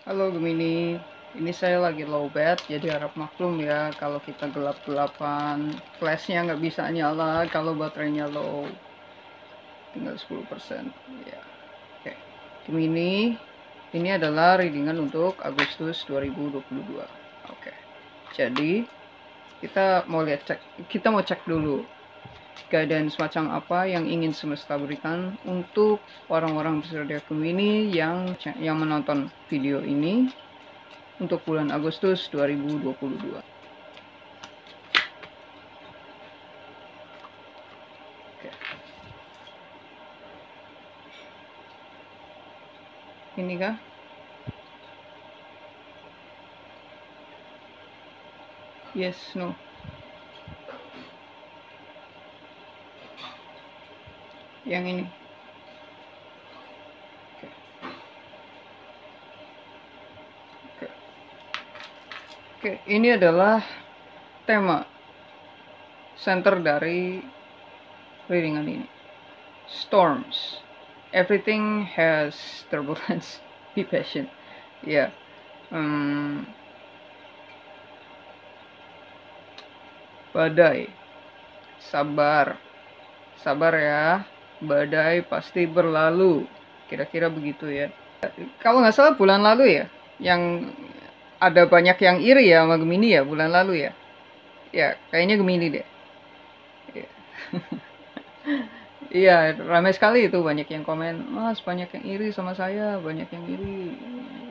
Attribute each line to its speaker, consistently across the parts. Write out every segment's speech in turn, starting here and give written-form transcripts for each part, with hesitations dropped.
Speaker 1: Halo Gemini, ini saya lagi low bat, jadi harap maklum ya kalau kita gelap-gelapan, flashnya nggak bisa nyala kalau baterainya low, tinggal 10%. Ya, oke. Gemini, ini adalah readingan untuk Agustus 2022. Oke. Jadi kita mau cek dulu guidance macam apa yang ingin semesta berikan untuk orang-orang bersedia Gemini yang menonton video ini untuk bulan Agustus 2022. Oke. Ini kah? Yes, no. Yang ini. Oke. Oke. Oke, ini adalah tema center dari readingan ini. Storms. Everything has turbulence. Be patient. Ya. Badai. Sabar. Sabar ya. Badai pasti berlalu. Kira-kira begitu ya. Kalau nggak salah bulan lalu ya, yang ada banyak yang iri ya sama Gemini ya bulan lalu ya. Ya, kayaknya Gemini deh. Iya. Iya, ramai sekali itu, banyak yang komen, Mas banyak yang iri sama saya, banyak yang iri.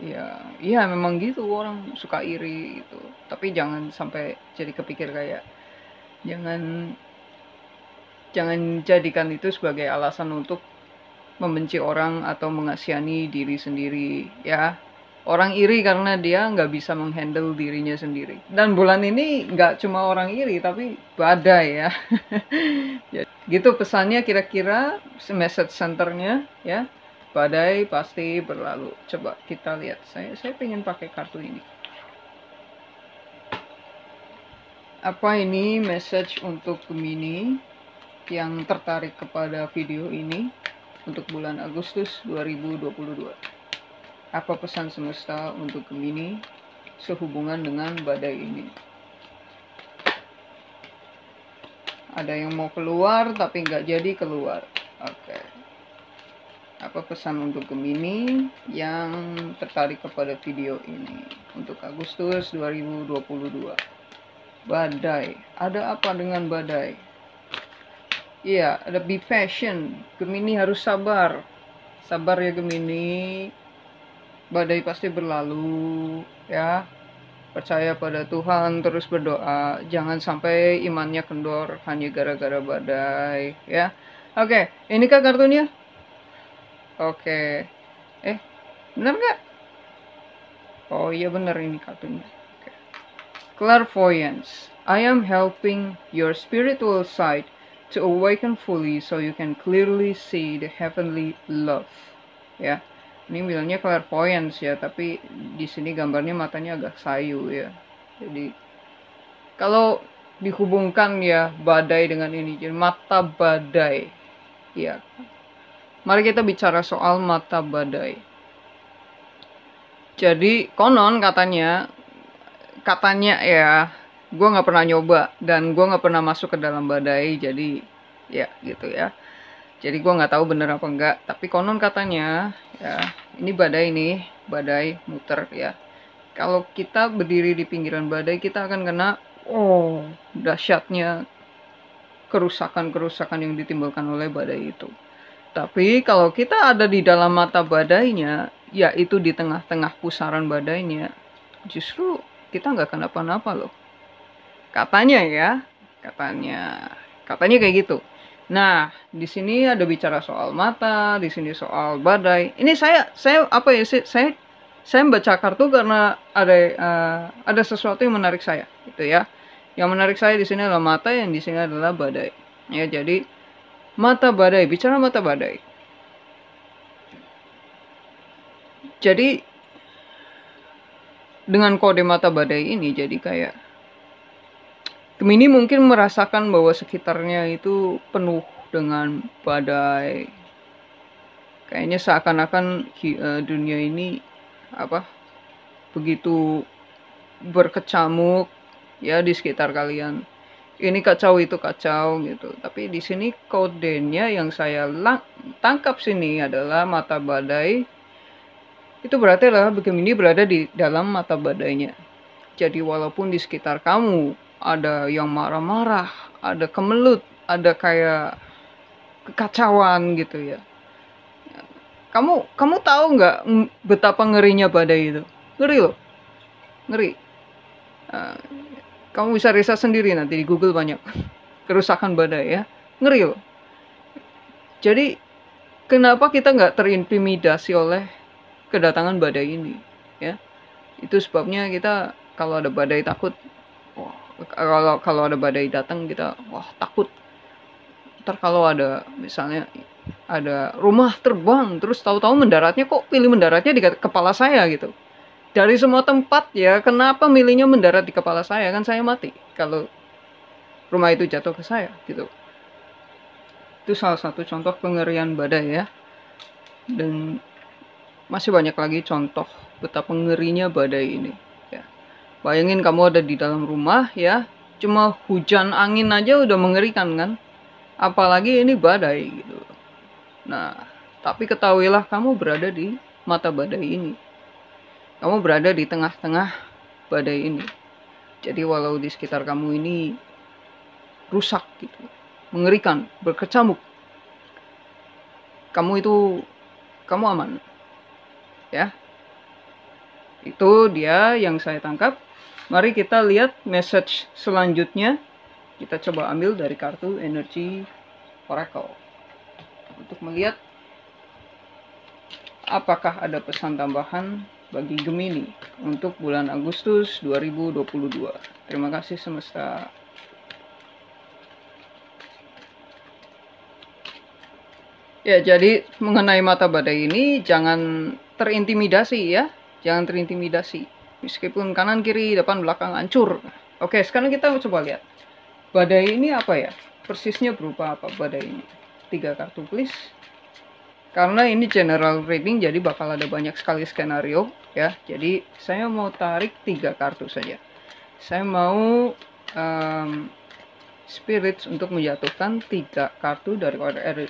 Speaker 1: Ya, iya memang gitu, orang suka iri gitu. Tapi jangan sampai jadi kepikir kayak, jangan jadikan itu sebagai alasan untuk membenci orang atau mengasihani diri sendiri ya. Orang iri karena dia nggak bisa menghandle dirinya sendiri. Dan bulan ini nggak cuma orang iri, tapi badai ya. Gitu pesannya kira-kira, message centernya ya. Badai pasti berlalu. Coba kita lihat. Saya pengen pakai kartu ini. Apa ini message untuk Gemini yang tertarik kepada video ini untuk bulan Agustus 2022? Apa pesan semesta untuk Gemini sehubungan dengan badai ini? Ada yang mau keluar tapi nggak jadi keluar. Oke. Apa pesan untuk Gemini yang tertarik kepada video ini untuk Agustus 2022? Badai. Ada apa dengan badai? Iya, ada be patient. Gemini harus sabar. Sabar ya Gemini. Badai pasti berlalu ya. Percaya pada Tuhan, terus berdoa, jangan sampai imannya kendor hanya gara-gara badai ya. Oke, ini kah kartunya? Oke. Benar nggak? Oh iya benar, ini kartunya. Oke. Clairvoyance. I am helping your spiritual side to awaken fully so you can clearly see the heavenly love ya. Ini bilangnya clairvoyance ya, tapi di sini gambarnya matanya agak sayu ya. Jadi kalau dihubungkan ya badai dengan ini, jadi mata badai. Ya. Mari kita bicara soal mata badai. Jadi konon katanya ya, gue nggak pernah nyoba dan gue nggak pernah masuk ke dalam badai, jadi ya gitu ya. Jadi gue nggak tahu bener apa enggak, tapi konon katanya ya, ini badai muter ya. Kalau kita berdiri di pinggiran badai, kita akan kena dahsyatnya kerusakan yang ditimbulkan oleh badai itu. Tapi kalau kita ada di dalam mata badainya, yaitu di tengah-tengah pusaran badainya, justru kita nggak kenapa-napa loh. Katanya ya, katanya kayak gitu. Nah, di sini ada bicara soal mata, di sini soal badai. Ini saya membaca kartu karena ada sesuatu yang menarik saya, gitu ya. Yang menarik saya di sini adalah mata, yang di sini adalah badai. Ya, jadi mata badai, bicara mata badai. Jadi dengan kode mata badai ini, jadi kayak Gemini mungkin merasakan bahwa sekitarnya itu penuh dengan badai. Kayaknya seakan-akan dunia ini begitu berkecamuk ya di sekitar kalian. Ini kacau itu kacau gitu. Tapi di sini kodenya yang saya tangkap sini adalah mata badai. Itu berarti adalah Gemini berada di dalam mata badainya. Jadi walaupun di sekitar kamu ada yang marah-marah, ada kemelut, ada kayak kekacauan gitu ya. Kamu tahu nggak betapa ngerinya badai itu? Ngeri loh, ngeri. Kamu bisa riset sendiri nanti di Google banyak kerusakan badai ya, ngeri loh. Jadi kenapa kita nggak terintimidasi oleh kedatangan badai ini? Ya, itu sebabnya kita kalau ada badai takut. Wah, kalau ada badai datang kita takut. Ntar kalau ada misalnya ada rumah terbang terus tahu-tahu mendaratnya kok pilih mendaratnya di kepala saya gitu. Dari semua tempat ya, kenapa milihnya mendarat di kepala saya? Kan saya mati kalau rumah itu jatuh ke saya gitu. Itu salah satu contoh pengerian badai ya. Dan masih banyak lagi contoh betapa ngerinya badai ini ya. Bayangin kamu ada di dalam rumah ya, cuma hujan angin aja udah mengerikan kan, apalagi ini badai gitu. Nah, tapi ketahuilah kamu berada di mata badai ini. Kamu berada di tengah-tengah badai ini. Jadi walau di sekitar kamu ini rusak gitu, mengerikan, berkecamuk, kamu aman. Ya. Itu dia yang saya tangkap. Mari kita lihat message selanjutnya. Kita coba ambil dari kartu Energy Oracle untuk melihat apakah ada pesan tambahan bagi Gemini untuk bulan Agustus 2022. Terima kasih semesta. Ya, jadi mengenai mata badai ini jangan terintimidasi ya. Jangan terintimidasi. Meskipun kanan, kiri, depan, belakang hancur. Oke, sekarang kita coba lihat. Badai ini apa ya? Persisnya berupa apa badai ini? 3 kartu please. Karena ini general reading jadi bakal ada banyak sekali skenario ya. Jadi saya mau tarik 3 kartu saja. Saya mau spirits untuk menjatuhkan 3 kartu dari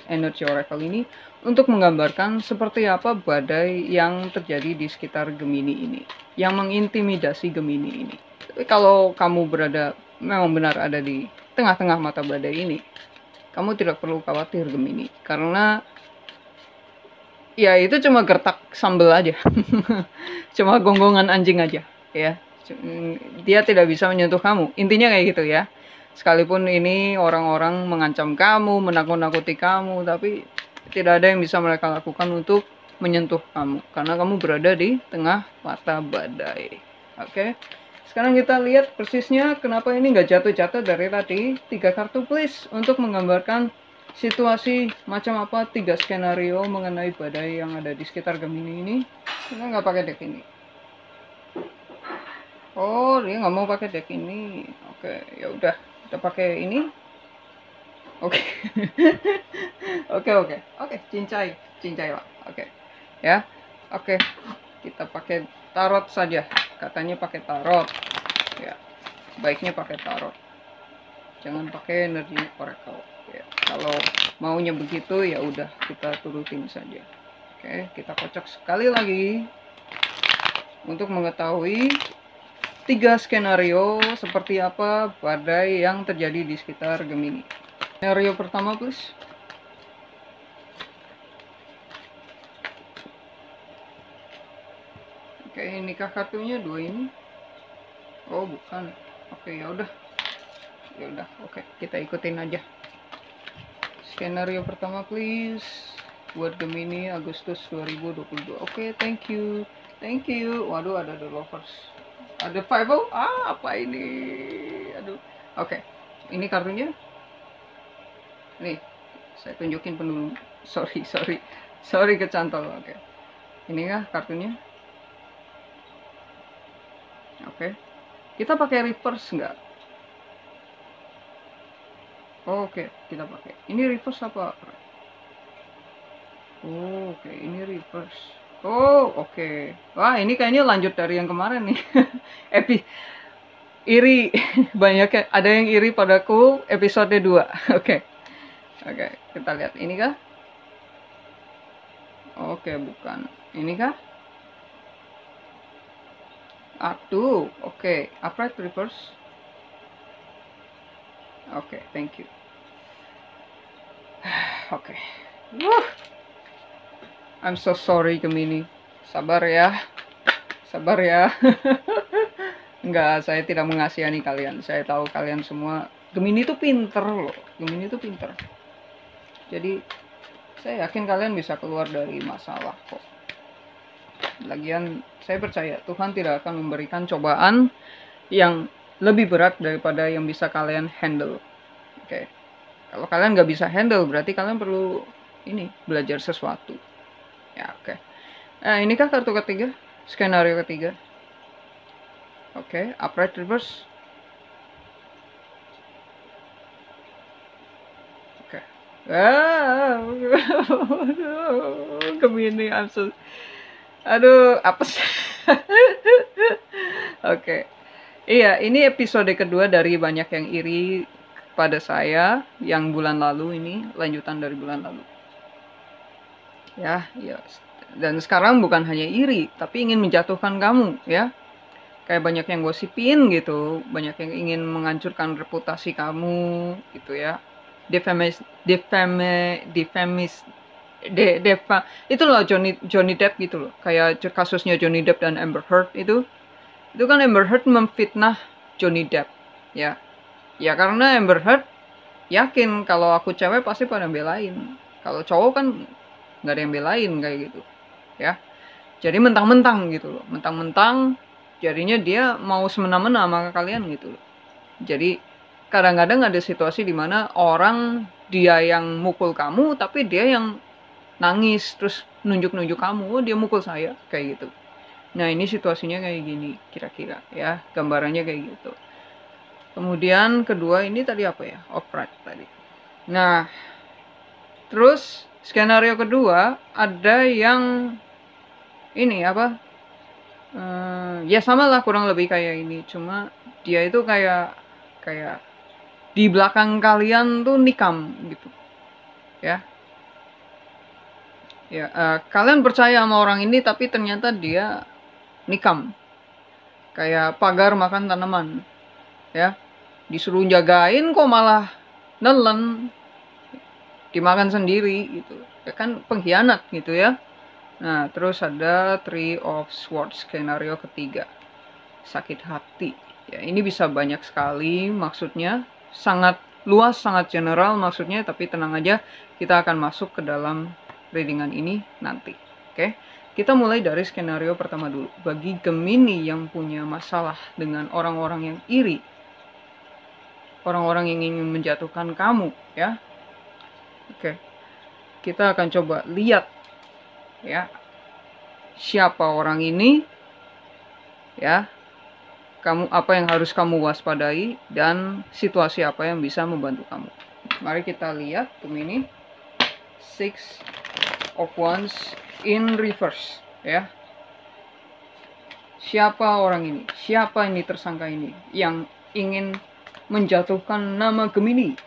Speaker 1: Energy Oracle ini untuk menggambarkan seperti apa badai yang terjadi di sekitar Gemini ini, yang mengintimidasi Gemini ini. Tapi kalau kamu memang benar ada di tengah-tengah mata badai ini, kamu tidak perlu khawatir Gemini, karena ya itu cuma gertak sambal aja. Cuma gonggongan anjing aja ya. Dia tidak bisa menyentuh kamu, intinya kayak gitu ya. Sekalipun ini orang-orang mengancam kamu, menakut-nakuti kamu, tapi tidak ada yang bisa mereka lakukan untuk menyentuh kamu, karena kamu berada di tengah mata badai. Oke, sekarang kita lihat persisnya kenapa ini nggak jatuh-jatuh dari tadi. 3 kartu please untuk menggambarkan situasi macam apa 3 skenario mengenai badai yang ada di sekitar Gemini ini. Kita nggak pakai deck ini. Oh, dia nggak mau pakai deck ini. Oke, ya udah, kita pakai ini. Oke. Oke, cincai lah. Oke. Ya. Oke. Kita pakai tarot saja. Katanya pakai tarot. Ya. Baiknya pakai tarot. Jangan pakai Energy Oracle. Ya. Kalau maunya begitu ya udah, kita turutin saja. Oke, kita kocok sekali lagi untuk mengetahui 3 skenario seperti apa badai yang terjadi di sekitar Gemini. Skenario pertama please. Oke, inikah kartunya 2 ini? Oh, bukan. Oke, ya udah. Oke, kita ikutin aja. Skenario pertama please buat Gemini Agustus 2022. Oke, thank you. Waduh, ada The Lovers. Ada 5-0. Apa ini? Aduh. Oke. Ini kartunya. Nih, saya tunjukin penuh. Sorry kecantol. Oke. Ini kah kartunya? Oke. Kita pakai reverse nggak? Oke, kita pakai. Ini reverse apa? Oke, ini reverse. Oh, oke. Wah, ini kayaknya lanjut dari yang kemarin nih. Epi iri banyak ada yang iri padaku episode 2. Oke. Oke, kita lihat ini kah? Oke, bukan. Ini kah? Aduh, oke. Upright reverse. Oke, thank you. Oke. I'm so sorry Gemini. Sabar ya. Sabar ya. Enggak, saya tidak mengasihani kalian. Saya tahu kalian semua Gemini itu pinter loh. Gemini itu pinter. Jadi saya yakin kalian bisa keluar dari masalah kok. Lagian saya percaya Tuhan tidak akan memberikan cobaan yang lebih berat daripada yang bisa kalian handle. Oke. Kalau kalian nggak bisa handle, berarti kalian perlu ini belajar sesuatu. Ya, oke. Nah, inikah kartu ketiga? Skenario ketiga. Oke, upright reverse. Oke. Gemini, aduh, apa sih? Oke. Iya, ini episode kedua dari banyak yang iri pada saya yang bulan lalu ini, lanjutan dari bulan lalu. Ya. Dan sekarang bukan hanya iri, tapi ingin menjatuhkan kamu, ya. Kayak banyak yang gosipin gitu, banyak yang ingin menghancurkan reputasi kamu gitu ya. Itu loh Johnny Depp gitu loh. Kayak kasusnya Johnny Depp dan Amber Heard itu kan Amber Heard memfitnah Johnny Depp, ya. Ya karena Amber Heard yakin kalau aku cewek pasti pada belain. Kalau cowok kan nggak ada yang belain kayak gitu, ya. Jadi mentang-mentang gitu loh, mentang-mentang jadinya dia mau semena-mena sama kalian gitu loh. Jadi kadang-kadang ada situasi dimana orang dia yang mukul kamu tapi dia yang nangis terus nunjuk-nunjuk kamu, oh dia mukul saya kayak gitu. Nah ini situasinya kayak gini kira-kira ya, gambarannya kayak gitu. Kemudian kedua ini tadi apa ya, upright tadi. Nah terus skenario kedua ada yang ini apa, ya sama lah kurang lebih kayak ini, cuma dia itu kayak di belakang kalian tuh nikam gitu ya. Kalian percaya sama orang ini tapi ternyata dia nikam, kayak pagar makan tanaman ya, disuruh jagain kok malah nelen, dimakan sendiri gitu ya kan, pengkhianat gitu ya. Nah terus ada Three of Swords skenario ketiga, sakit hati ya. Ini bisa banyak sekali maksudnya, sangat luas, sangat general maksudnya, tapi tenang aja, kita akan masuk ke dalam readingan ini nanti. Oke, kita mulai dari skenario pertama dulu. Bagi Gemini yang punya masalah dengan orang-orang yang iri, orang-orang yang ingin menjatuhkan kamu ya. Oke, kita akan coba lihat ya siapa orang ini ya, kamu apa yang harus kamu waspadai, dan situasi apa yang bisa membantu kamu. Mari kita lihat Gemini. Six of Wands in reverse ya. Siapa orang ini? Siapa ini tersangka ini yang ingin menjatuhkan nama Gemini,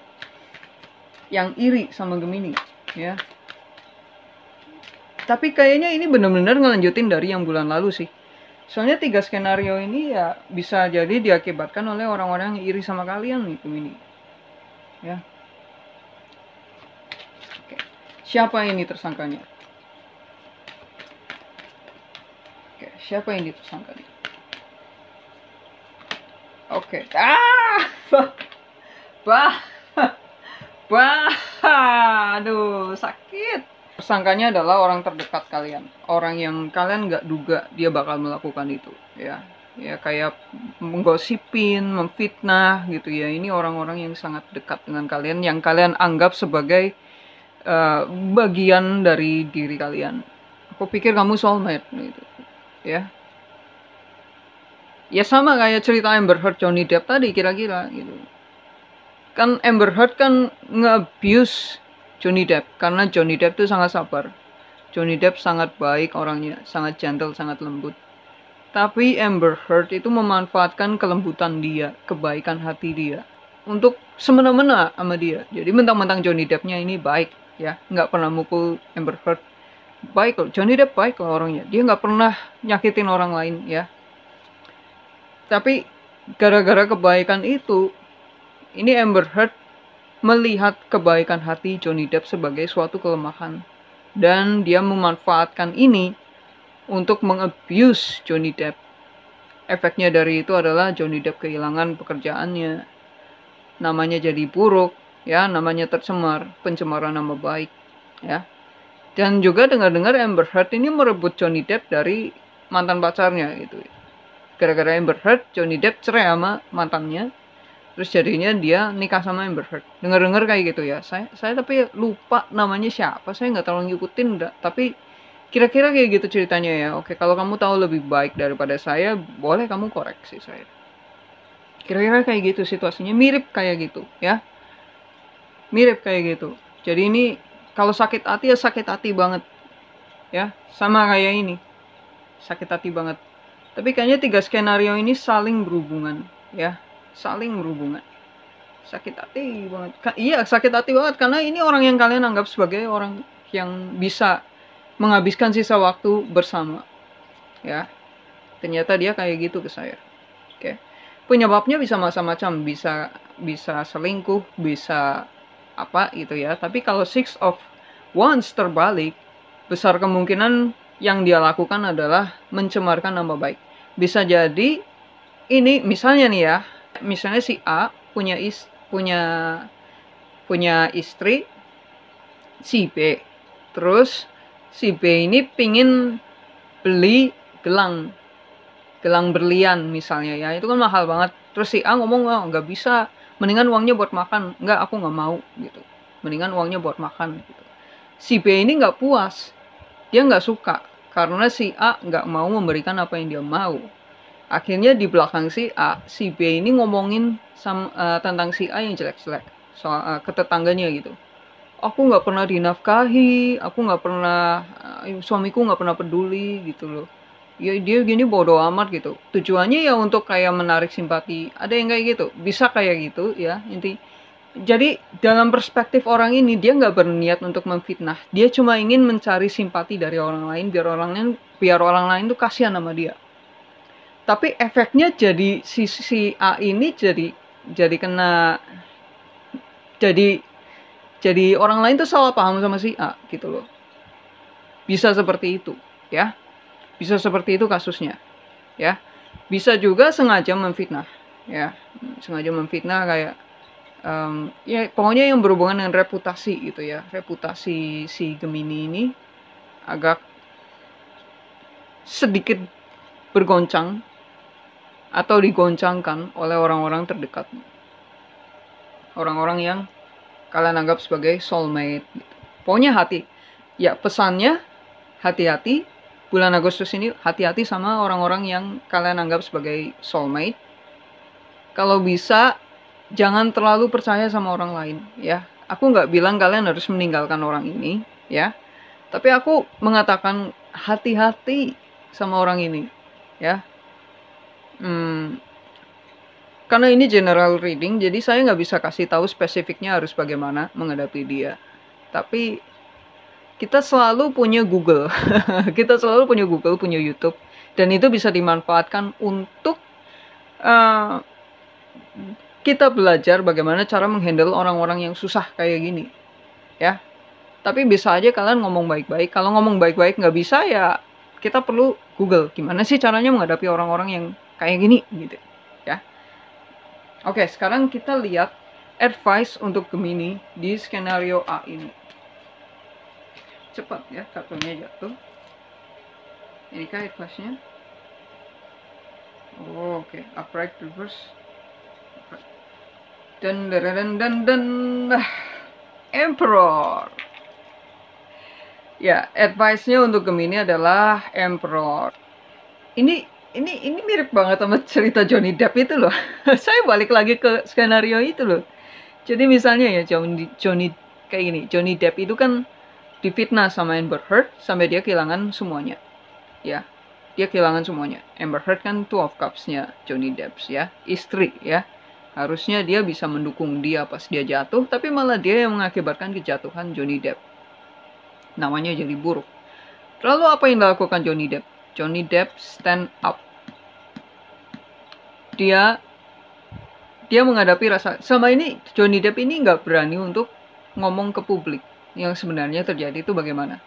Speaker 1: yang iri sama Gemini ya. Tapi kayaknya ini benar-benar ngelanjutin dari yang bulan lalu sih. Soalnya 3 skenario ini ya bisa jadi diakibatkan oleh orang-orang yang iri sama kalian nih Gemini. Ya. Oke. Siapa ini tersangkanya? Oke, siapa ini tersangkanya? Oke. Aduh, sakit. Tersangkanya adalah orang terdekat kalian, orang yang kalian nggak duga dia bakal melakukan itu ya. Ya kayak menggosipin, memfitnah gitu ya. Ini orang-orang yang sangat dekat dengan kalian, yang kalian anggap sebagai bagian dari diri kalian. Aku pikir kamu soulmate gitu ya. Ya sama kayak cerita Amber Heard Johnny Depp tadi kira-kira gitu. Kan Amber Heard kan nge-abuse Johnny Depp karena Johnny Depp tuh sangat sabar. Johnny Depp sangat baik orangnya, sangat gentle, sangat lembut. Tapi Amber Heard itu memanfaatkan kelembutan dia, kebaikan hati dia, untuk semena-mena sama dia. Jadi mentang-mentang Johnny Depp-nya ini baik, ya, nggak pernah mukul Amber Heard. Baik loh, Johnny Depp baik loh orangnya. Dia nggak pernah nyakitin orang lain, ya. Tapi gara-gara kebaikan itu, ini Amber Heard melihat kebaikan hati Johnny Depp sebagai suatu kelemahan. Dan dia memanfaatkan ini untuk mengabuse Johnny Depp. Efeknya dari itu adalah Johnny Depp kehilangan pekerjaannya. Namanya jadi buruk, ya, namanya tercemar, pencemaran nama baik, ya. Dan juga dengar-dengar Amber Heard ini merebut Johnny Depp dari mantan pacarnya gitu. Gara-gara Amber Heard, Johnny Depp cerai sama mantannya. Terus jadinya dia nikah sama Amber Heard. Dengar-dengar kayak gitu ya. Saya tapi lupa namanya siapa. Saya nggak terlalu ngikutin. Tapi kira-kira kayak gitu ceritanya ya. Oke, kalau kamu tahu lebih baik daripada saya, boleh kamu koreksi saya. Kira-kira kayak gitu situasinya. Mirip kayak gitu ya. Mirip kayak gitu. Jadi ini kalau sakit hati ya sakit hati banget. Ya, sama kayak ini. Sakit hati banget. Tapi kayaknya 3 skenario ini saling berhubungan. Ya, saling berhubungan. Sakit hati banget. Iya, sakit hati banget. Karena ini orang yang kalian anggap sebagai orang yang bisa menghabiskan sisa waktu bersama, ya. Ternyata dia kayak gitu ke saya. Oke. Penyebabnya bisa macam-macam, bisa selingkuh, bisa apa gitu ya. Tapi kalau 6 of Wands terbalik, besar kemungkinan yang dia lakukan adalah mencemarkan nama baik. Bisa jadi ini misalnya nih ya, misalnya si A punya istri si B. Terus si B ini pingin beli gelang berlian misalnya ya, itu kan mahal banget. Terus si A ngomong, oh, nggak bisa, mendingan uangnya buat makan. Nggak, aku nggak mau gitu, mendingan uangnya buat makan gitu. Si B ini nggak puas, dia nggak suka karena si A nggak mau memberikan apa yang dia mau. Akhirnya di belakang si A, si B ini ngomongin tentang si A yang jelek-jelek soal ke tetangganya gitu. Aku nggak pernah dinafkahi, aku nggak pernah, suamiku nggak pernah peduli gitu loh. Ya dia gini bodoh amat gitu. Tujuannya ya untuk kayak menarik simpati. Ada yang kayak gitu, bisa kayak gitu ya inti. Jadi dalam perspektif orang ini dia nggak berniat untuk memfitnah. Dia cuma ingin mencari simpati dari orang lain biar orang lain tuh kasihan sama dia. Tapi efeknya jadi si A ini jadi kena jadi orang lain tuh salah paham sama si A gitu loh. Bisa seperti itu, ya. Bisa seperti itu kasusnya, ya. Bisa juga sengaja memfitnah, ya. Sengaja memfitnah kayak, ya pokoknya yang berhubungan dengan reputasi gitu ya. Reputasi si Gemini ini agak sedikit bergoncang atau digoncangkan oleh orang-orang terdekat. Orang-orang yang kalian anggap sebagai soulmate gitu. Pokoknya ya pesannya hati-hati bulan Agustus ini, hati-hati sama orang-orang yang kalian anggap sebagai soulmate. Kalau bisa jangan terlalu percaya sama orang lain ya. Aku nggak bilang kalian harus meninggalkan orang ini ya, tapi aku mengatakan hati-hati sama orang ini ya. Karena ini general reading, jadi saya nggak bisa kasih tahu spesifiknya harus bagaimana menghadapi dia. Tapi kita selalu punya Google, kita selalu punya Google, punya YouTube, dan itu bisa dimanfaatkan untuk kita belajar bagaimana cara menghandle orang-orang yang susah kayak gini, ya. Tapi bisa aja kalian ngomong baik-baik. Kalau ngomong baik-baik nggak bisa ya, kita perlu Google. Gimana sih caranya menghadapi orang-orang yang kayak gini, gitu. Oke, sekarang kita lihat advice untuk Gemini di skenario A ini. Cepat ya, kartunya jatuh. Ini kah advice-nya? Oh, oke. Upright reverse. Dan Emperor. Ya, advice-nya untuk Gemini adalah Emperor. Ini mirip banget sama cerita Johnny Depp itu loh. Saya balik lagi ke skenario itu loh. Jadi misalnya ya Johnny kayak gini. Johnny Depp itu kan difitnah sama Amber Heard sampai dia kehilangan semuanya. Ya, dia kehilangan semuanya. Amber Heard kan Two of Cups-nya Johnny Depp ya, istri ya. Harusnya dia bisa mendukung dia pas dia jatuh, tapi malah dia yang mengakibatkan kejatuhan Johnny Depp. Namanya jadi buruk. Lalu apa yang dilakukan Johnny Depp? Johnny Depp stand up. Dia menghadapi rasa, sama ini Johnny Depp ini nggak berani untuk ngomong ke publik yang sebenarnya terjadi itu bagaimana.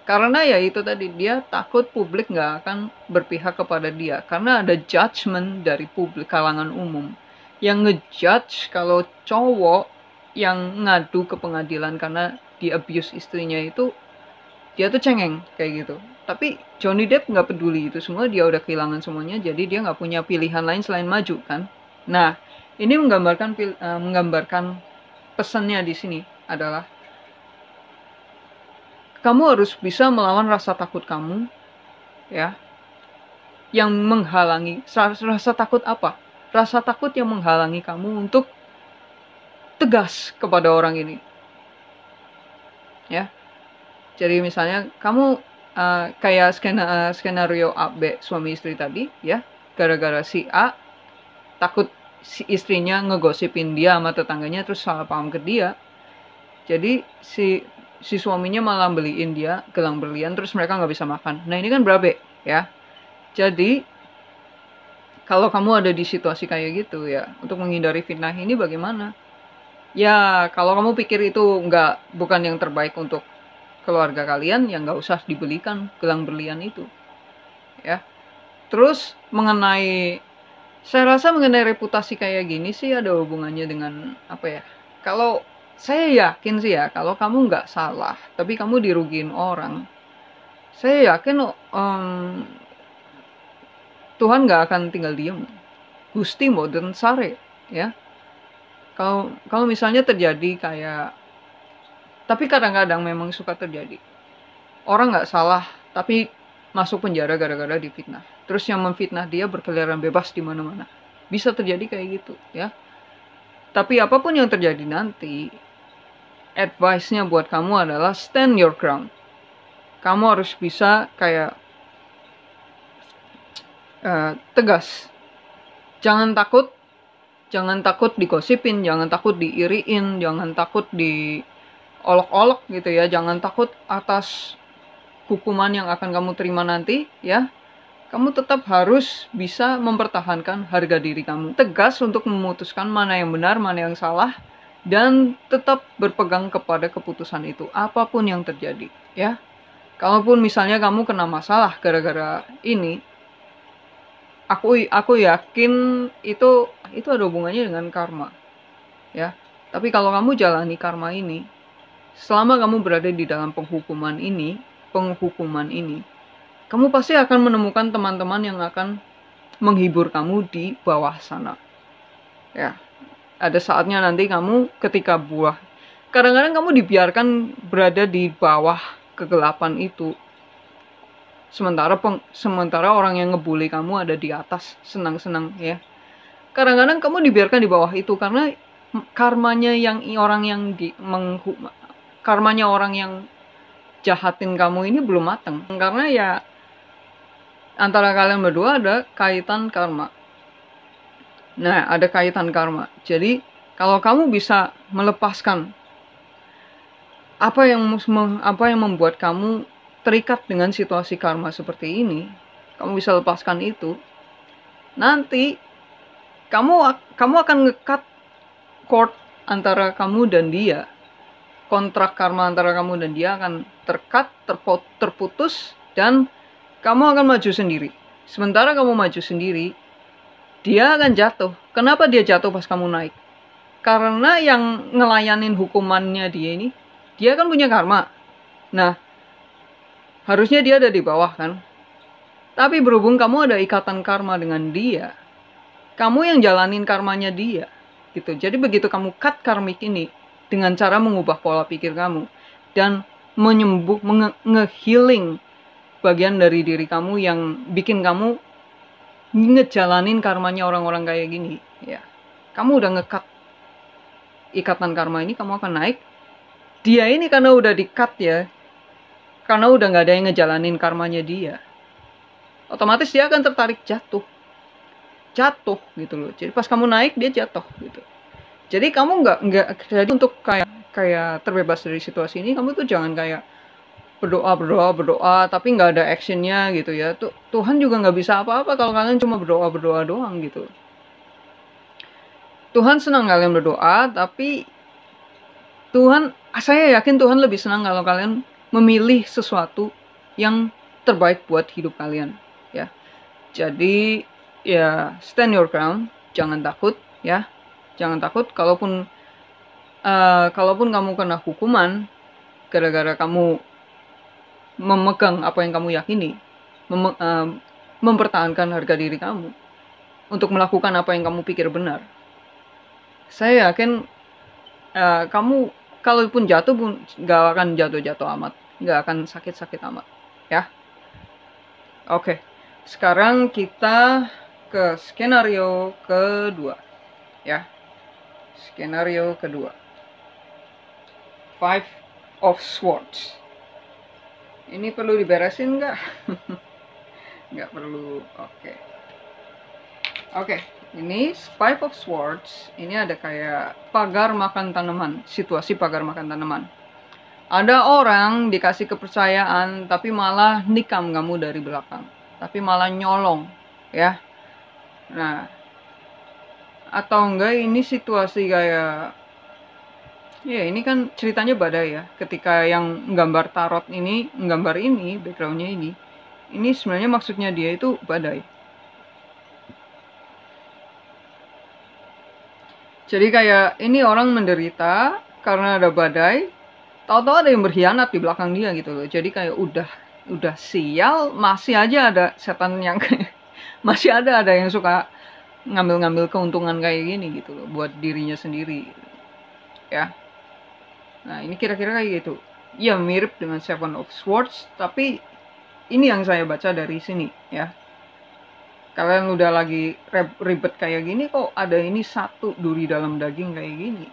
Speaker 1: Karena ya itu tadi, dia takut publik nggak akan berpihak kepada dia. Karena ada judgement dari publik, kalangan umum. Yang ngejudge kalau cowok yang ngadu ke pengadilan karena di abuse istrinya itu, dia tuh cengeng kayak gitu. Tapi Johnny Depp nggak peduli itu semua, dia udah kehilangan semuanya, jadi dia nggak punya pilihan lain selain maju kan. Nah, ini menggambarkan pesannya di sini adalah kamu harus bisa melawan rasa takut kamu, ya, yang menghalangi. Rasa takut apa? Rasa takut yang menghalangi kamu untuk tegas kepada orang ini, ya. Jadi misalnya kamu kayak skenario A, B, suami istri tadi, ya, gara-gara si A takut si istrinya ngegosipin dia sama tetangganya terus salah paham ke dia, jadi si suaminya malah beliin dia gelang berlian terus mereka nggak bisa makan. Nah ini kan berabe ya. Jadi kalau kamu ada di situasi kayak gitu ya, untuk menghindari fitnah ini bagaimana? Ya kalau kamu pikir itu bukan yang terbaik untuk keluarga kalian, ya nggak usah dibelikan gelang berlian itu ya. Terus saya rasa mengenai reputasi kayak gini sih ada hubungannya dengan apa ya, kalau saya yakin sih ya, kalau kamu nggak salah, tapi kamu dirugiin orang, saya yakin Tuhan nggak akan tinggal diem. Gusti modern sare, ya. Kalau misalnya terjadi kayak, tapi kadang-kadang memang suka terjadi. Orang nggak salah, tapi masuk penjara gara-gara difitnah. Terus yang memfitnah dia berkeliaran bebas di mana-mana. Bisa terjadi kayak gitu, ya. Tapi apapun yang terjadi nanti, advice-nya buat kamu adalah stand your ground. Kamu harus bisa kayak tegas. Jangan takut digosipin, jangan takut diiriin, jangan takut diolok-olok gitu ya. Jangan takut atas hukuman yang akan kamu terima nanti ya. Kamu tetap harus bisa mempertahankan harga diri kamu. Tegas untuk memutuskan mana yang benar, mana yang salah, dan tetap berpegang kepada keputusan itu, apapun yang terjadi, ya. Kalaupun misalnya kamu kena masalah gara-gara ini, aku yakin itu ada hubungannya dengan karma, ya. Tapi kalau kamu jalani karma ini, selama kamu berada di dalam penghukuman ini, kamu pasti akan menemukan teman-teman yang akan menghibur kamu di bawah sana. Ya, ada saatnya nanti kamu ketika kadang-kadang kamu dibiarkan berada di bawah kegelapan itu. Sementara orang yang ngebully kamu ada di atas, senang-senang ya. Kadang-kadang kamu dibiarkan di bawah itu karena karmanya orang yang jahatin kamu ini belum matang. Karena ya antara kalian berdua ada kaitan karma. Nah, ada kaitan karma. Jadi, kalau kamu bisa melepaskan apa yang membuat kamu terikat dengan situasi karma seperti ini, kamu bisa lepaskan itu. Nanti kamu akan ngekat chord antara kamu dan dia. Kontrak karma antara kamu dan dia akan terputus dan kamu akan maju sendiri. Sementara kamu maju sendiri, dia akan jatuh. Kenapa dia jatuh pas kamu naik? Karena yang ngelayanin hukumannya dia ini, dia kan punya karma. Nah, harusnya dia ada di bawah kan? Tapi berhubung kamu ada ikatan karma dengan dia, kamu yang jalanin karmanya dia. Gitu. Jadi begitu kamu cut karmik ini dengan cara mengubah pola pikir kamu dan nge-healing bagian dari diri kamu yang bikin kamu ngejalanin karmanya orang-orang kayak gini, ya. Kamu udah ngekat ikatan karma ini, kamu akan naik. Dia ini karena udah di-cut ya, karena udah nggak ada yang ngejalanin karmanya dia, otomatis dia akan tertarik jatuh gitu loh. Jadi pas kamu naik dia jatuh gitu. Jadi kamu nggak jadi untuk kayak terbebas dari situasi ini, kamu tuh jangan kayak berdoa tapi nggak ada actionnya gitu ya. Tuhan juga nggak bisa apa-apa kalau kalian cuma berdoa doang gitu. Tuhan senang kalian berdoa, tapi saya yakin Tuhan lebih senang kalau kalian memilih sesuatu yang terbaik buat hidup kalian ya. Jadi ya stand your ground, jangan takut ya. Jangan takut kalaupun kamu kena hukuman gara-gara kamu memegang apa yang kamu yakini, mempertahankan harga diri kamu untuk melakukan apa yang kamu pikir benar. Saya yakin kamu kalaupun jatuh pun nggak akan jatuh amat, nggak akan sakit amat ya. Oke, sekarang kita ke skenario kedua ya. Skenario kedua, Five of Swords. Ini perlu diberesin nggak? Nggak perlu. Oke. Ini Five of Swords. Ini ada kayak pagar makan tanaman. Situasi pagar makan tanaman. Ada orang dikasih kepercayaan, tapi malah nikam kamu dari belakang. Tapi malah nyolong, ya. Nah, atau enggak ini situasi kayak, ya ini kan ceritanya badai ya. Ketika yang gambar tarot ini, backgroundnya ini sebenarnya maksudnya dia itu badai. Jadi kayak ini orang menderita karena ada badai, tahu-tahu ada yang berkhianat di belakang dia gitu loh. Jadi kayak udah sial, masih aja ada setan yang masih ada yang suka ngambil keuntungan kayak gini gitu loh buat dirinya sendiri. Ya. Nah, ini kira-kira kayak gitu. Ya mirip dengan Seven of Swords, tapi ini yang saya baca dari sini ya. Kalian udah lagi ribet kayak gini, kok ada ini satu duri dalam daging kayak gini.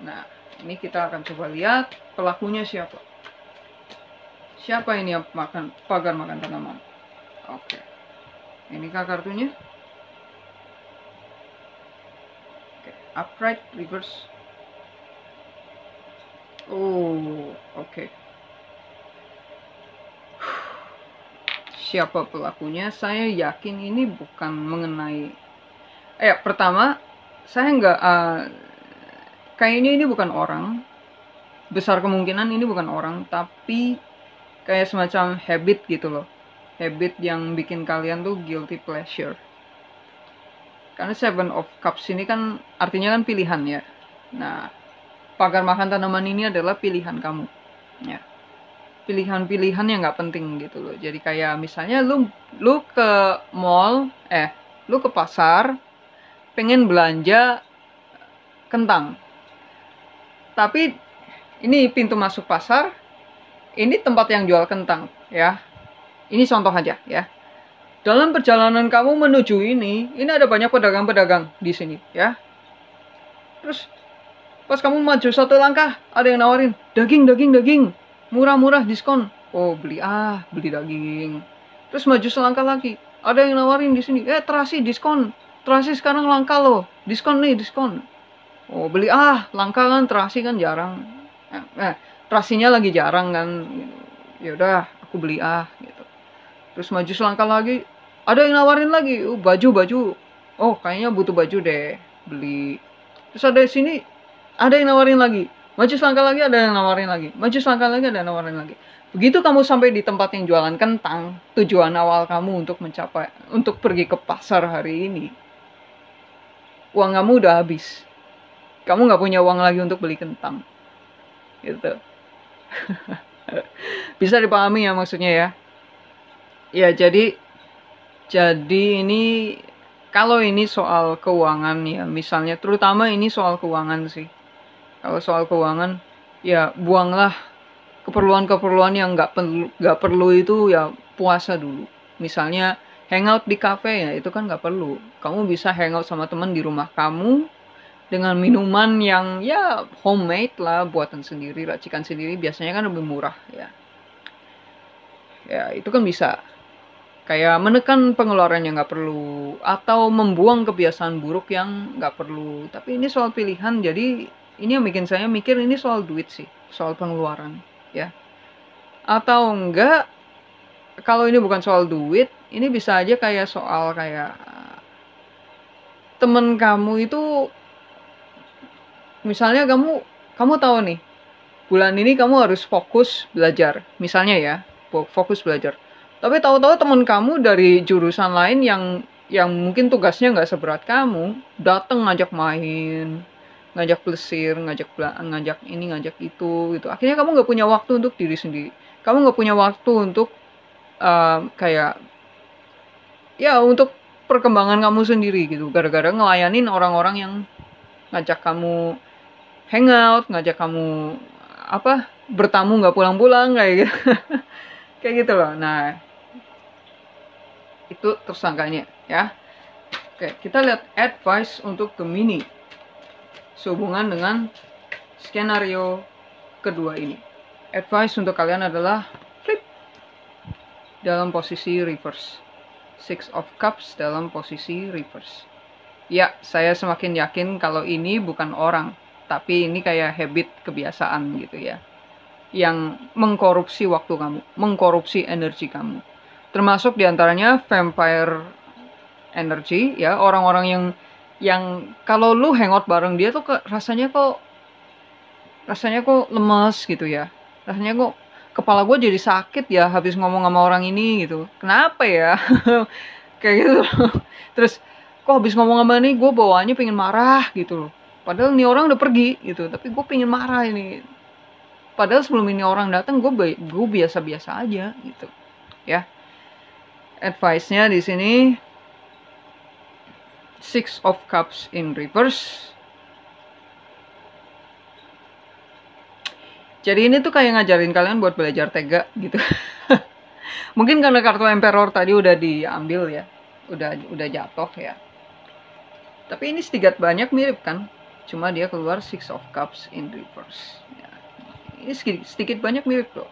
Speaker 1: Nah, ini kita akan coba lihat pelakunya siapa. Siapa ini yang pagar makan tanaman? Oke. Ini kah kartunya? Oke. Upright, reverse. Oh, oke. Siapa pelakunya? Saya yakin ini bukan mengenai. Pertama, saya nggak. Kayaknya ini bukan orang. Besar kemungkinan ini bukan orang, tapi kayak semacam habit gitu loh. Habit yang bikin kalian tuh guilty pleasure. Karena Seven of Cups ini kan artinya kan pilihan ya. Nah, pagar makan tanaman ini adalah pilihan kamu. Ya. Pilihan-pilihan yang nggak penting gitu loh. Jadi kayak misalnya lu ke mall, lu ke pasar, pengen belanja kentang. Tapi ini pintu masuk pasar, ini tempat yang jual kentang ya. Ini contoh aja ya. Dalam perjalanan kamu menuju ini ada banyak pedagang-pedagang di sini ya. Terus pas kamu maju satu langkah, ada yang nawarin daging. Murah-murah, diskon. Oh, beli daging. Terus maju selangkah lagi, ada yang nawarin di sini, terasi diskon. Terasi sekarang langka loh. Diskon. Oh, beli langka kan, terasi kan jarang. Terasinya lagi jarang kan. Ya udah, aku beli gitu. Terus maju selangkah lagi, ada yang nawarin lagi, baju. Oh, kayaknya butuh baju deh, beli. Terus ada di sini, ada yang nawarin lagi. Maju selangkah lagi, ada yang nawarin lagi. Maju selangkah lagi, ada yang nawarin lagi. Begitu kamu sampai di tempat yang jualan kentang, tujuan awal kamu untuk pergi ke pasar hari ini, uang kamu udah habis. Kamu nggak punya uang lagi untuk beli kentang. Gitu. Bisa dipahami ya maksudnya ya? Ya, jadi ini, kalau ini soal keuangan ya, misalnya, terutama ini soal keuangan sih. Kalau soal keuangan, ya buanglah keperluan yang nggak perlu itu ya, puasa dulu. Misalnya hangout di cafe ya, itu kan nggak perlu. Kamu bisa hangout sama teman di rumah kamu dengan minuman yang ya homemade lah, buatan sendiri, racikan sendiri, biasanya kan lebih murah ya. ya itu kan bisa. Kayak menekan pengeluaran yang nggak perlu, atau membuang kebiasaan buruk yang nggak perlu. Tapi ini soal pilihan, jadi ini yang bikin saya mikir ini soal duit sih, soal pengeluaran, ya. Atau enggak, kalau ini bukan soal duit, ini bisa aja kayak soal kayak temen kamu itu, misalnya kamu tahu nih, bulan ini kamu harus fokus belajar, misalnya ya, fokus belajar. Tapi tahu-tahu teman kamu dari jurusan lain yang mungkin tugasnya nggak seberat kamu, datang ngajak main, ngajak plesir, ngajak ini, ngajak itu, gitu. Akhirnya kamu nggak punya waktu untuk diri sendiri. Kamu nggak punya waktu untuk kayak ya untuk perkembangan kamu sendiri gitu. Gara-gara ngelayanin orang-orang yang ngajak kamu hangout, ngajak kamu bertamu nggak pulang-pulang kayak gitu. Kayak gitu loh. Nah, itu tersangkanya ya. Oke, kita lihat advice untuk Gemini sehubungan dengan skenario kedua ini. Advice untuk kalian adalah flip dalam posisi reverse. Six of Cups dalam posisi reverse. Ya, saya semakin yakin kalau ini bukan orang, tapi ini kayak habit, kebiasaan gitu ya, yang mengkorupsi waktu kamu, mengkorupsi energi kamu. Termasuk diantaranya vampire energy ya, orang-orang yang kalau lu hangout bareng dia tuh rasanya kok lemes gitu ya, rasanya kok kepala gue jadi sakit ya habis ngomong sama orang ini gitu, kenapa ya? Kayak gitu. Terus kok habis ngomong sama ini gue bawaannya pengen marah gitu loh, padahal ini orang udah pergi gitu, tapi gue pengen marah ini, padahal sebelum ini orang datang gue biasa-biasa aja gitu ya. Advice-nya di sini Six of Cups in reverse. Jadi ini tuh kayak ngajarin kalian buat belajar tega gitu. Mungkin karena kartu Emperor tadi udah diambil ya, udah jatuh ya. Tapi ini sedikit banyak mirip kan, cuma dia keluar Six of Cups in reverse ya. Ini sedikit banyak mirip loh.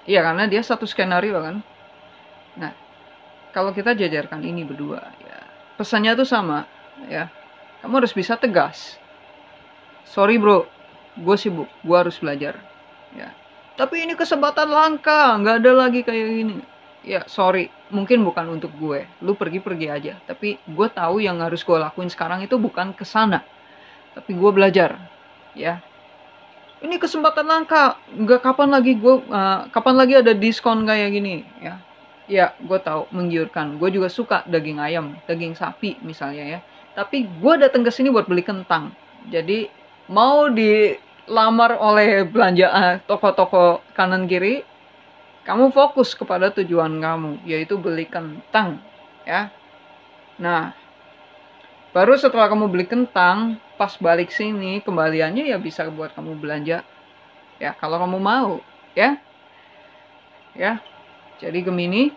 Speaker 1: Iya, karena dia satu skenario kan. Nah, kalau kita jajarkan ini berdua ya, pesannya tuh sama ya. Kamu harus bisa tegas. Sorry bro, gue sibuk, gue harus belajar ya. Tapi ini kesempatan langka, nggak ada lagi kayak gini. Ya sorry, mungkin bukan untuk gue. Lu pergi aja. Tapi gue tahu yang harus gue lakuin sekarang itu bukan kesana, tapi gue belajar ya. Ini kesempatan langka, nggak kapan lagi ada diskon kayak gini ya. Ya, gue tahu menggiurkan. Gue juga suka daging ayam, daging sapi misalnya ya. Tapi gue datang ke sini buat beli kentang. Jadi mau dilamar oleh belanja toko-toko kanan kiri, kamu fokus kepada tujuan kamu, yaitu beli kentang ya. Nah, baru setelah kamu beli kentang, pas balik sini kembaliannya ya bisa buat kamu belanja ya, kalau kamu mau ya. Ya. Jadi Gemini,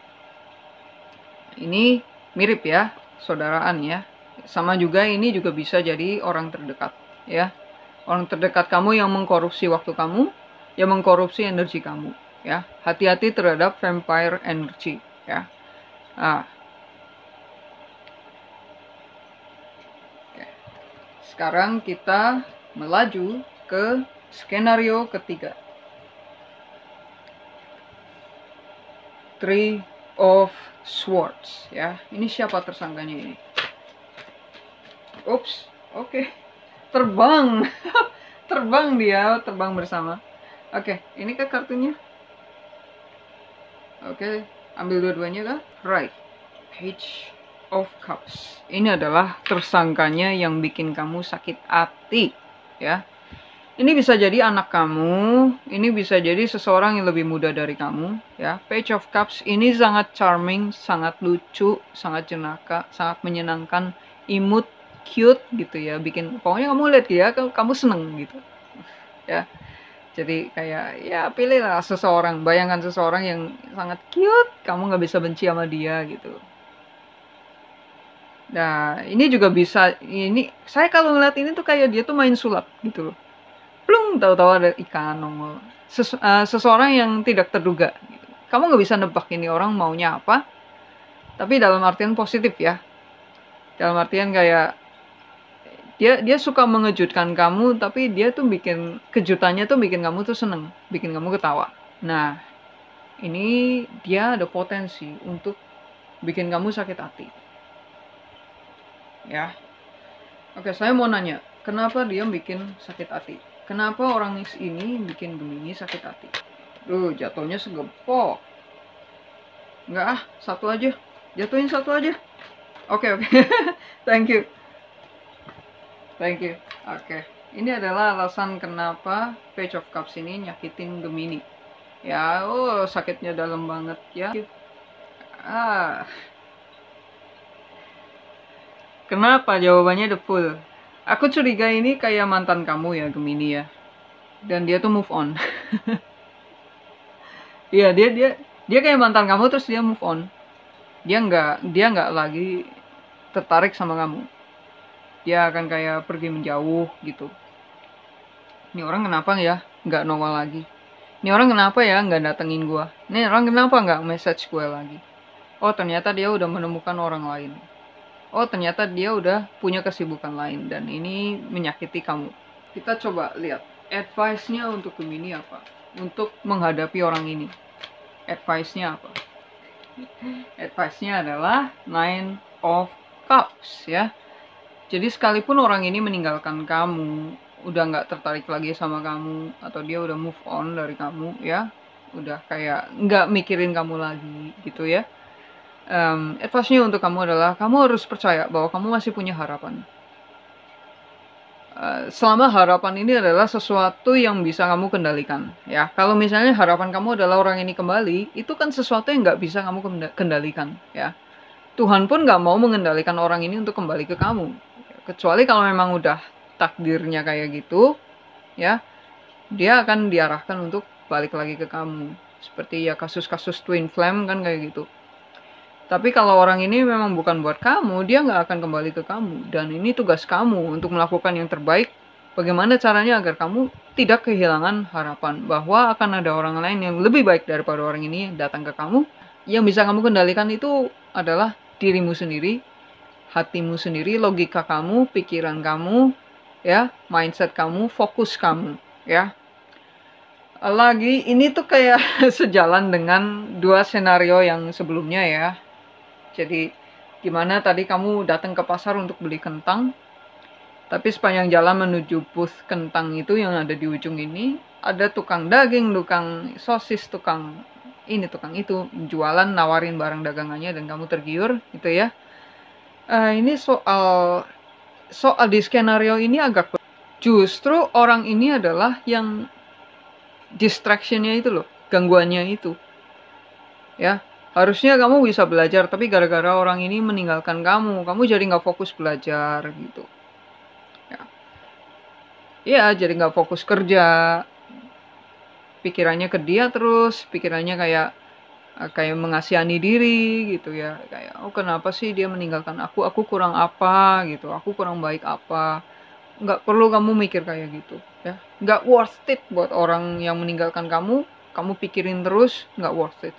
Speaker 1: ini mirip ya, saudaraan ya. Sama juga ini juga bisa jadi orang terdekat ya. Orang terdekat kamu yang mengkorupsi waktu kamu, yang mengkorupsi energi kamu ya. Hati-hati terhadap vampire energy ya. Nah. Oke. Sekarang kita melaju ke skenario ketiga. Three of Swords ya. Ini siapa tersangkanya ini? Ups, oke. Terbang. Terbang dia, terbang bersama. Oke, ini kah kartunya? Oke, ambil dua-duanya kah? Right. Page of Cups. Ini adalah tersangkanya yang bikin kamu sakit hati ya. Ini bisa jadi anak kamu, ini bisa jadi seseorang yang lebih muda dari kamu, ya. Page of Cups ini sangat charming, sangat lucu, sangat jenaka, sangat menyenangkan, imut, cute gitu ya. Pokoknya kamu lihat dia, kamu seneng gitu, ya. Jadi kayak ya pilihlah seseorang, bayangkan seseorang yang sangat cute, kamu nggak bisa benci sama dia gitu. Nah, ini juga bisa, ini saya kalau ngeliat ini tuh kayak dia tuh main sulap gitu loh. Plung, tahu-tahu ada ikan nongol. Seseorang yang tidak terduga gitu. Kamu nggak bisa nebak ini orang maunya apa, tapi dalam artian positif ya. Dalam artian kayak dia suka mengejutkan kamu, tapi dia tuh bikin kejutannya tuh bikin kamu tuh seneng, bikin kamu ketawa. Nah, ini dia ada potensi untuk bikin kamu sakit hati. Ya. Oke, saya mau nanya, kenapa dia bikin sakit hati? Kenapa orang ini bikin Gemini sakit hati? Jatuhnya segepok. Enggak satu aja. Jatuhin satu aja. Oke. Thank you. Oke. Ini adalah alasan kenapa Page of Cups ini nyakitin Gemini. Ya, sakitnya dalam banget ya. Kenapa? Jawabannya the Fool. Aku curiga ini kayak mantan kamu ya, Gemini ya. Dan dia tuh move on. Iya, dia kayak mantan kamu terus dia move on. Dia nggak lagi tertarik sama kamu. Dia akan kayak pergi menjauh gitu. Ini orang kenapa ya nggak nongol lagi? Ini orang kenapa ya nggak datengin gua? Ini orang kenapa nggak message gue lagi? Oh, ternyata dia udah menemukan orang lain. Oh, ternyata dia udah punya kesibukan lain dan ini menyakiti kamu. Kita coba lihat advice-nya untuk Gemini apa? Untuk menghadapi orang ini. Advice-nya apa? Advice-nya adalah Nine of Cups ya. Jadi sekalipun orang ini meninggalkan kamu, udah nggak tertarik lagi sama kamu, atau dia udah move on dari kamu ya, udah kayak nggak mikirin kamu lagi gitu ya. Advice-nya untuk kamu adalah kamu harus percaya bahwa kamu masih punya harapan. Selama harapan ini adalah sesuatu yang bisa kamu kendalikan ya. Kalau misalnya harapan kamu adalah orang ini kembali, itu kan sesuatu yang nggak bisa kamu kendalikan ya. Tuhan pun nggak mau mengendalikan orang ini untuk kembali ke kamu, kecuali kalau memang udah takdirnya kayak gitu ya, dia akan diarahkan untuk balik lagi ke kamu. Seperti ya kasus-kasus twin flame kan kayak gitu. Tapi kalau orang ini memang bukan buat kamu, dia nggak akan kembali ke kamu. Dan ini tugas kamu untuk melakukan yang terbaik. Bagaimana caranya agar kamu tidak kehilangan harapan bahwa akan ada orang lain yang lebih baik daripada orang ini yang datang ke kamu. Yang bisa kamu kendalikan itu adalah dirimu sendiri, hatimu sendiri, logika kamu, pikiran kamu, ya, mindset kamu, fokus kamu, ya. Lagi ini tuh kayak sejalan dengan dua senario yang sebelumnya ya. Jadi gimana tadi kamu datang ke pasar untuk beli kentang, tapi sepanjang jalan menuju booth kentang itu yang ada di ujung ini, ada tukang daging, tukang sosis, tukang ini, tukang itu, jualan, nawarin barang dagangannya dan kamu tergiur gitu ya. Ini soal di skenario ini agak justru orang ini adalah yang distraction-nya itu loh, gangguannya itu. Ya. Harusnya kamu bisa belajar, tapi gara-gara orang ini meninggalkan kamu jadi nggak fokus belajar gitu. Ya, jadi nggak fokus kerja. Pikirannya ke dia terus, pikirannya kayak mengasihani diri gitu ya. Kayak, oh kenapa sih dia meninggalkan aku kurang apa gitu, aku kurang baik apa. Nggak perlu kamu mikir kayak gitu ya. Nggak worth it buat orang yang meninggalkan kamu pikirin terus, nggak worth it.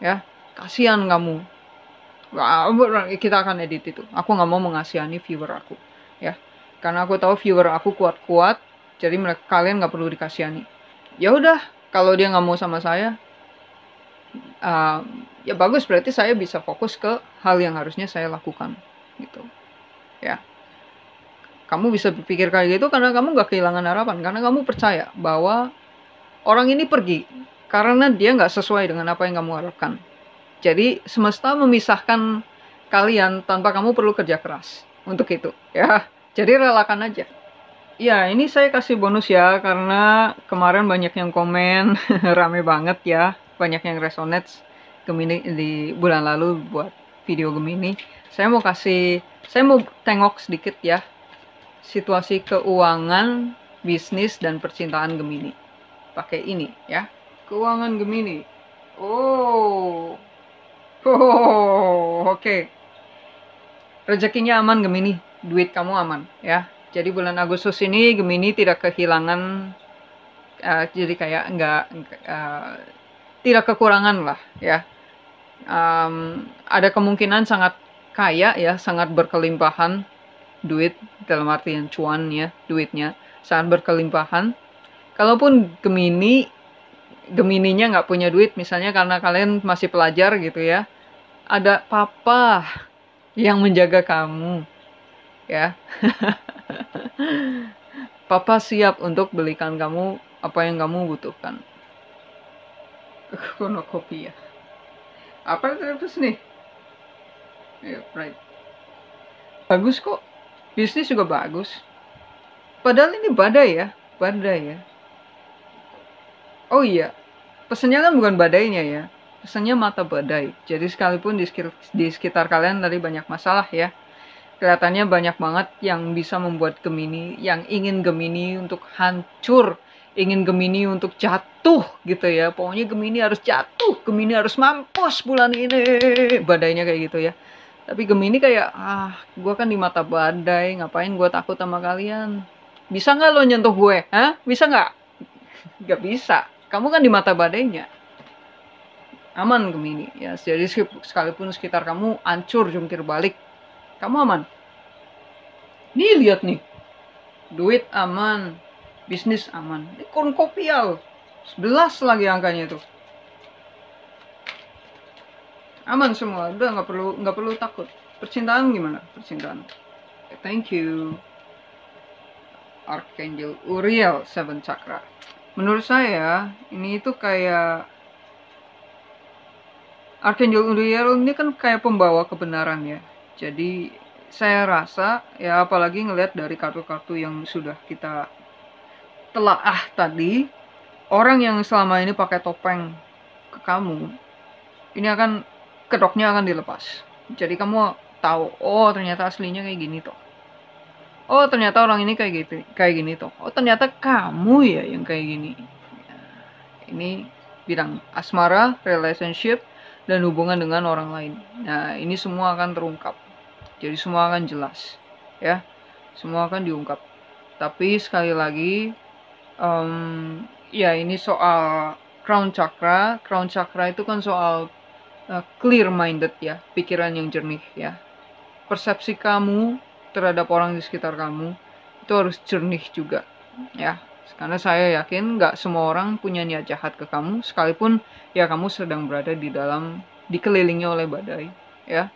Speaker 1: Ya, kasihan kamu. Kita akan edit itu. Aku nggak mau mengasihani viewer aku, ya. Karena aku tahu viewer aku kuat-kuat, jadi kalian nggak perlu dikasihani. Ya udah, kalau dia nggak mau sama saya, ya bagus, berarti saya bisa fokus ke hal yang harusnya saya lakukan, gitu. Ya. Kamu bisa berpikir kayak gitu karena kamu nggak kehilangan harapan, karena kamu percaya bahwa orang ini pergi karena dia nggak sesuai dengan apa yang kamu harapkan. Jadi semesta memisahkan kalian tanpa kamu perlu kerja keras untuk itu. Ya, jadi relakan aja. Ya, ini saya kasih bonus ya karena kemarin banyak yang komen, rame banget ya, banyak yang resonate Gemini di bulan lalu buat video Gemini. Saya mau tengok sedikit ya situasi keuangan, bisnis dan percintaan Gemini. Pakai ini ya. Keuangan Gemini. Oke. Rezekinya aman Gemini, duit kamu aman ya. Jadi bulan Agustus ini Gemini tidak kehilangan, jadi kayak tidak kekurangan lah ya. Ada kemungkinan sangat kaya ya, sangat berkelimpahan duit, dalam artian cuan ya, duitnya sangat berkelimpahan. Kalaupun Gemininya nggak punya duit, misalnya karena kalian masih pelajar gitu ya, ada papa yang menjaga kamu ya. Papa siap untuk belikan kamu apa yang kamu butuhkan. Konokopi ya. Apa terus nih? Yeah, right. Bagus kok. Bisnis juga bagus. Padahal ini badai ya. Badai ya. Oh iya. Pesannya kan bukan badainya ya. Pesannya mata badai. Jadi sekalipun di sekitar kalian tadi banyak masalah ya. Kelihatannya banyak banget yang bisa membuat Gemini, yang ingin Gemini untuk hancur, ingin Gemini untuk jatuh gitu ya. Pokoknya Gemini harus jatuh, Gemini harus mampus bulan ini. Badainya kayak gitu ya. Tapi Gemini kayak, gue kan di mata badai, ngapain gue takut sama kalian? Bisa nggak lo nyentuh gue? Hah? Bisa nggak? Nggak bisa. Kamu kan di mata badainya. Aman Gemini ya. Jadi sekalipun sekitar kamu hancur jungkir balik, kamu aman. Nih lihat nih, duit aman, bisnis aman. Ini kopial, 11 lagi angkanya itu. Aman semua, udah nggak perlu takut. Percintaan gimana? Percintaan. Okay, thank you. Archangel Uriel, 7 Chakra. Menurut saya ini itu kayak Archangel Uriel ini kan kayak pembawa kebenaran ya. Jadi saya rasa ya, apalagi ngelihat dari kartu-kartu yang sudah kita telaah tadi, orang yang selama ini pakai topeng ke kamu, ini akan kedoknya akan dilepas. Jadi kamu tahu, oh ternyata aslinya kayak gini toh. Oh ternyata orang ini kayak gini toh. Oh ternyata kamu ya yang kayak gini. Ini bidang asmara, relationship, dan hubungan dengan orang lain. Nah ini semua akan terungkap. Jadi semua akan jelas, ya, semua akan diungkap. Tapi sekali lagi, ya ini soal crown chakra. Crown chakra itu kan soal clear minded ya, pikiran yang jernih ya. Persepsi kamu terhadap orang di sekitar kamu itu harus jernih juga, ya. Karena saya yakin nggak semua orang punya niat jahat ke kamu, sekalipun ya kamu sedang berada dikelilingi oleh badai, ya.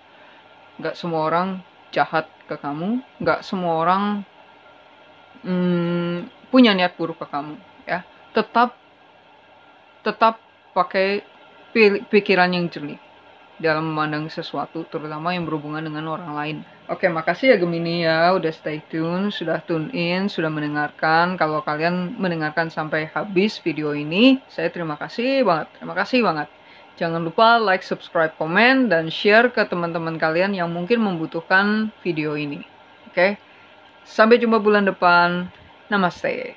Speaker 1: Nggak semua orang jahat ke kamu, nggak semua orang punya niat buruk ke kamu ya. Tetap pakai pikiran yang jernih dalam memandang sesuatu, terutama yang berhubungan dengan orang lain. Oke, makasih ya Gemini ya, udah stay tune, sudah tune in, sudah mendengarkan. Kalau kalian mendengarkan sampai habis video ini, saya terima kasih banget. Jangan lupa like, subscribe, komen, dan share ke teman-teman kalian yang mungkin membutuhkan video ini. Oke? Sampai jumpa bulan depan. Namaste.